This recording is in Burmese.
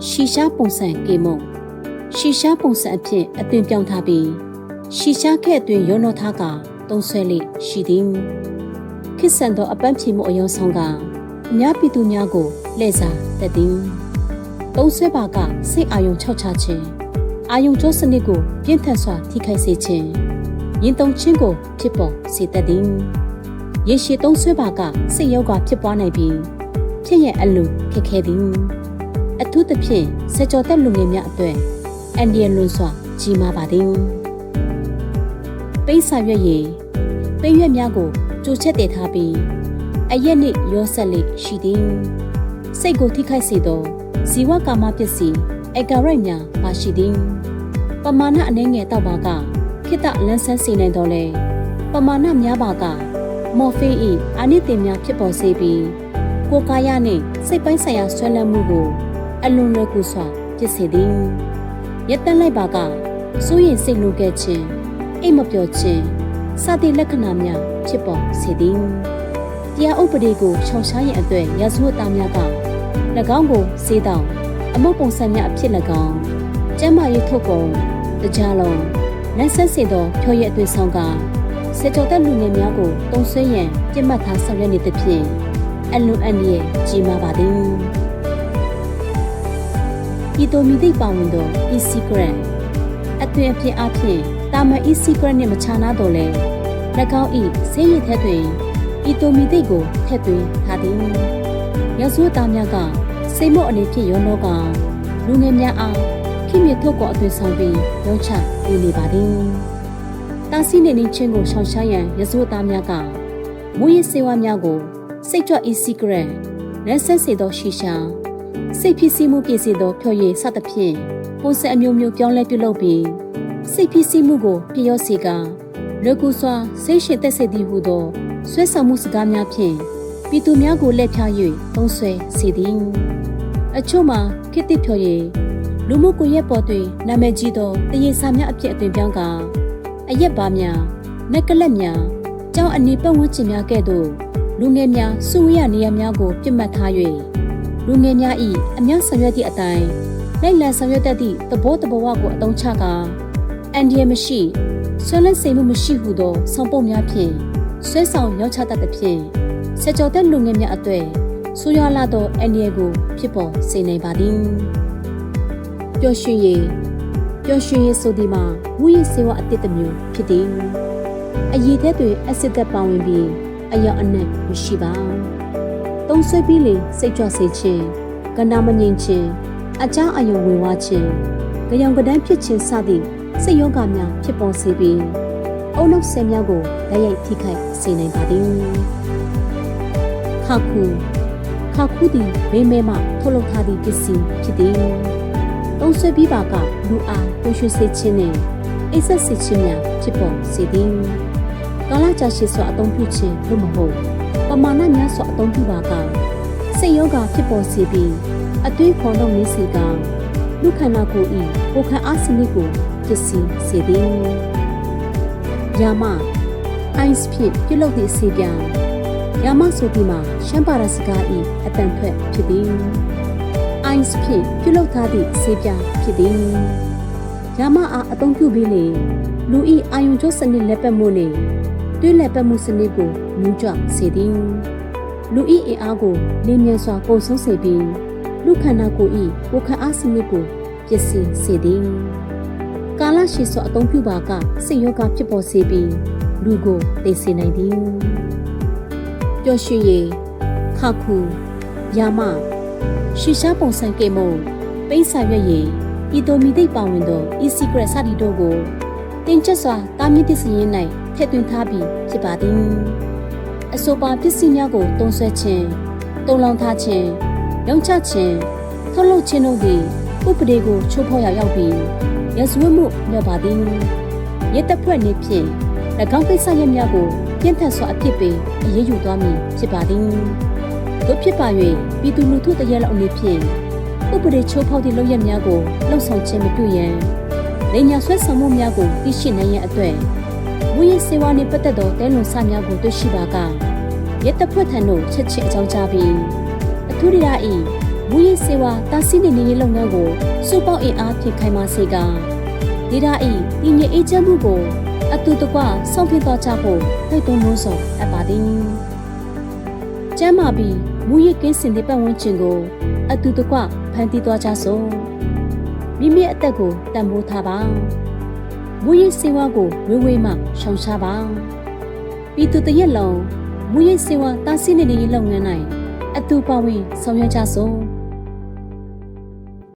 ရှီရှားပုံစံကေမုံရှီရှားပုံစံအဖြစ်အသွင်ပြောင်းထားပြီးရှီရှားခဲ့အတွင်ရုံတော်ထားကသုံးဆွဲလေရှိသည်ခေတ်ဆန်သောအပန်းဖြေမှုအယောဆောင်ကအများပြည်သူများကိုလှည့်စားတတ်သည်သုံးဆွဲပါကစိတ်အာယုံခြောက်ချခြင်းအာယုံကြောစနစ်ကိုပြင်းထန်စွာထိခိုက်စေခြင်းရင်တုန်ခြင်းကိုဖြစ်ပေါ်စေတတ်သည်ရေရှည်သုံးဆွဲပါကစိတ်ယောဂဖြစ်ပွားနိုင်ပြီးဖြစ်ရအလိုခက်ခဲသည်အထူးသဖြင့်စကြောတက်လူငယ်များအတွက်အန်ဒီယလွန်စွာကြီးမားပါသည်ပိတ်စာရွက်ရည်ပိတ်ရွက်များကိုကြိုချက်တည်ထားပြီးအရက်နှင့်ရောဆက်လေးရှိသည်စိတ်ကိုထိခိုက်စေသောဇီဝကာမပစ္စည်းအကာရိုက်များပါရှိသည်ပမာဏအနည်းငယ်တောက်ပါကခိတလန်းဆန်းစေနိုင်တော်လဲပမာဏများပါကမော်ဖေး၏အာနိသင်များဖြစ်ပေါ်စေပြီးကိုယ်ကာယနှင့်စိတ်ပိုင်းဆိုင်ရာဆွဲလန်းမှုကိုအလွန်လွယ်ကူစွာဖြစ်စေသည်ရက်တန်းလိုက်ပါကစိုးရင်စိတ်လိုခဲ့ခြင်းအိမ်မပျော်ခြင်းစသည့်လက္ခဏာများဖြစ်ပေါ်စေသည်တရားဥပဒေကိုရှောင်ရှားရန်အတွက်ရာဇဝတ်သားများက၎င်းကိုစေးတောင်အမုတ်ပုံစံများအဖြစ်၎င်းကျမ်းမာရေးထုတ်ကုန်တကြားလုံးလက်ဆက်စေသောဖြော်ရည်အသွင်ဆောင်ကစေတောတက်လူငယ်များကိုတုံးဆွဲရန်ပြစ်မှတ်ထားဆောင်ရွက်နေသဖြင့်အလွန်အန္တရာယ်ကြီးမားပါသည်ဤတို့မိသိပါဝင်သော e-secret အသွင်အဖြစ်အဖြစ်တာမန် e-secret နှင့်မခြားနာတော့လဲ၎င်း၏ဆေးရည်ထက်တွင်ဤတို့မိသိကိုထက်သွင်းထားသည်ရာဇဝတ်သားများကစိတ်မုတ်အနေဖြင့်ရောနောကလူငယ်များအားခိမြထုတ်ကောအသွင်ဆောင်ပြီးရောချပေးနေပါသည်တာစီနေနေချင်းကိုရှောင်ရှားရန်ရာဇဝတ်သားများကမူရစ်စေဝါများကိုစိတ်ကြွ e-secret လက်ဆက်စေသောရှီရှာစိတ်ဖြစ်စီမှုပြည့်စေသောဖြော်ရည်စသဖြင့်ပုံစံအမျိုးမျိုးပြောင်းလဲပြုလုပ်ပြီးစိတ်ဖြစ်စီမှုကိုပြည့်ရောစေကလွယ်ကူစွာစိတ်ရှင်သက်စေသည်ဟုသောဆွဲဆောင်မှုစကားများဖြင့်ပြည်သူများကိုလက်ဖြား၍သုံးဆွဲစေသည်အချို့မှာခေတ်သစ်ဖြော်ရည်လူမှုကွန်ရက်ပေါ်တွင်နာမည်ကြီးသောတရေစာများအဖြစ်အသွင်ပြောင်းကအရက်ပါများနက်ကလက်များကျောင်းအနီးပတ်ဝန်းကျင်များကဲ့သို့လူငယ်များစုဝေးရနေရာများကိုပြစ်မှတ်ထား၍လူငယ်များ၏အများဆောင်ရွက်သည့်အတိုင်းလိုက်လံဆောင်ရွက်တတ်သည့်သဘောတဘာဝကိုအသုံးချကအန်ဒီယမရှိဆွဲလန်းစေမှုမရှိဟုသောဆောင်ပုဒ်များဖြင့်ဆွဲဆောင်ရောက်ချတတ်သဖြင့်ဆက်ကြောတဲ့လူငယ်များအတွေ့ဆိုးရွားလာသောအန်ဒီယကိုဖြစ်ပေါ်စေနိုင်ပါသည်ပျော်ရွှင်ရည်ဆိုသည်မှာမူရစ်စေဝါအတစ်တစ်မျိုးဖြစ်သည်အရည်ထဲတွင်အက်ဆစ်သက်ပါဝင်ပြီးအယောင်အနက်မရှိပါသုံးဆွဲပြီးလေစိတ်ကြွစေခြင်းကန္နာမငြိမ်ခြင်းအကြောင်းအယုံဝင်ဝါခြင်းကြောင်ကဒန်းဖြစ်ခြင်းစသည့်စိတ်ယောဂများဖြစ်ပေါ်စေပြီးအုံနောက်ဆဲများကိုတိုက်ရိုက်ထိခိုက်စေနိုင်ပါသည်ခါခုသည်ဘေးမဲမှထုတ်လုပ်ထားသည့်ပစ္စည်းဖြစ်သည်သုံးဆွဲပြီးပါကလူအားပျော်ရွှင်စေခြင်းနှင့်အိပ်စက်စေခြင်းများဖြစ်ပေါ်စေသည်ကာလကြာရှည်စွာအသုံးပြုခြင်းသို့မဟုတ်ပမာဏများစွာအသုံးပြုပါကစိတ်ယောဂဖြစ်ပေါ်စေပြီးအသွေးခေါ်နှုတ်နေစေကလူခန္ဓာကိုယ်၏ကိုယ်ခံအားစနစ်ကိုပျက်စီးစေသည်ယာမအိုင်းစ်ဖြင့်ပြုလုပ်သည့်စေပြန်ယာမဆိုပြီးမှရှမ်းပါရစကား၏အတန်ထွက်ဖြစ်သည်အိုင်းစ်ဖြင့်ပြုလုပ်ထားသည့်စေပြန်ဖြစ်သည်ယာမအားအသုံးပြုပြီးလေလူ၏အာယုံကြောစနစ်လက်ပတ်မှုနှင့်တွင်းလက်ပတ်မှုစနစ်ကိုမြင့်ကြွစေသည်လူ၏အင်အားကိုလင်းမြန်စွာကုန်ဆုံးစေပြီးလူခန္ဓာကိုယ်၏ကိုယ်ခံအားစနစ်ကိုပျက်စီးစေသည်ကာလရှည်စွာအသုံးပြုပါကစိတ်ယောဂဖြစ်ပေါ်စေပြီးလူကိုသိစေနိုင်သည်ပျော်ရွှင်ရည်ခါခုယာမရှီရှားပုံစံကေမုံပိတ်စာရွက်ရည်ဤတို့မိသိပါဝင်သော e-secret စသည်တို့ကိုတင်ချက်စွာတာမြင့်သည့်စရင်း၌ထည့်သွင်းထားပြီးဖြစ်ပါသည်အဆိုပါပစ္စည်းများကိုသုံးဆွဲခြင်းတုံလောင်ထားခြင်းရောင်းချခြင်းထုတ်လုပ်ခြင်းတို့သည်ဥပဒေကိုချိုးဖောက်ရောက်ပြီးရာဇဝတ်မှုမြောက်ပါသည်ရဲတပ်ဖွဲ့နေဖြင့်၎င်းကိစ္စရပ်များကိုပြင်းထန်စွာအပြစ်ပေးအရေးယူသွားမည်ဖြစ်ပါသည်တို့ဖြစ်ပါ၍ပြည်သူလူထုတရက်လောက်အနေဖြင့်ဥပဒေချိုးဖောက်သည့်လုပ်ရပ်များကိုလှုံ့ဆော်ခြင်းမပြုရန်လိမ်ညာဆွဲဆောင်မှုများကိုသိရှိနိုင်ရန်အတွက်မူရစ်စေဝါနှင့်ပတ်သက်သောတဲလွန်စများကိုတွေ့ရှိပါကရဲတပ်ဖွဲ့ထံသို့ချက်ချင်းအကြောင်းကြားပြီးအထူးဒေသ၏ မူရေးစေဝါတာစီနေနေရေးလုပ်ငန်းကိုစုပေါင်းအင်အားဖြည့်ခိုင်မာစေကဒေတာဤဒီညအေးချမ်းမှုကိုအတူတကွဆောင်ဖြတ်တော်ချဖို့တိုက်တွန်းလို့ဆိုအပ်ပါသည်ကျမ်းမာပြီးမူရေးကင်းစင်တဲ့ပတ်ဝန်းကျင်ကိုအတူတကွဖန်တီးသွားကြစို့မိမိအသက်ကိုတန်ဖိုးထားပါမူရေးစေဝါကိုဝေဝေးမှရှောင်ရှားပါပြည်သူတရက်လုံးမူရေးစေဝါတာစီနေနေရေးလုပ်ငန်း၌အတူပါဝင်ဆောင်ရွက်ကြစို့